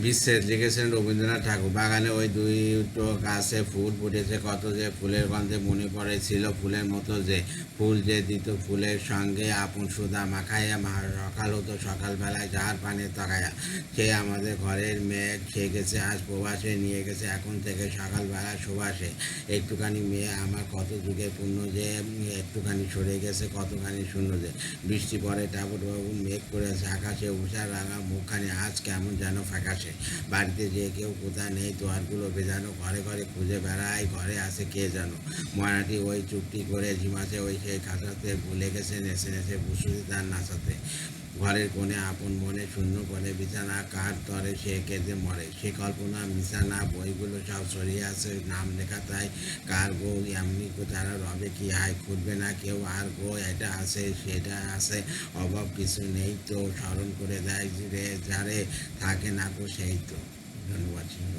বিচ্ছেদ লিখেছেন রবীন্দ্রনাথ ঠাকুর। বাগানে ওই দুটো গাছে ফুল ফুটেছে কত যে, ফুলের গন্ধে মনে পড়েছিল ফুলের মতো যে, ফুল যে দিত ফুলের সঙ্গে আপন সুধা মাখাইয়া। সকাল হতো সকালবেলায় যাহার পানে তাকাইয়া, সে আমাদের ঘরের মেয়ে, সে গেছে আজ প্রবাসে, নিয়ে গেছে এখন থেকে সকালবেলা সুবাসে। একটুখানি মেয়ে আমার কত যুগে পূর্ণ যে, একটুখানি সরে গেছে কতখানি শূন্য যে। বৃষ্টি পড়ে টাপুর টাপুর মেঘ করেছে আকাশে, উষার রাঙা মুখখানি আজ কেমন যেন ফ্যাকাশে। বাড়িতে যে কেউ কোথায় নেই, তোয়ারগুলো ভেজানো, ঘরে ঘরে খুঁজে বেড়ায়, ঘরে আছে কে যেন। ময়নাটি ওই চুপটি করে ঝিমাছে ওই সেই খাঁচাতে, ভুলে গেছে নেচে নেচে বুসুরি তার নাচাতে। ঘরের কোণে আপন মনে শূন্য করে বিছানা, কার তরে সে কেঁদে মরে। সে কল্পনা মিশানা, বইগুলো সব সরিয়ে আছে, নাম লেখা তাই কার গো এমনি তারা রবে কি আয়, খুঁজবে না কেউ আর গো, এটা আছে সেটা আছে, অভাব কিছু নেই তো, স্মরণ করে দেয় রে যারে, থাকে না গো সেই তো। ধন্যবাদ সিংহ।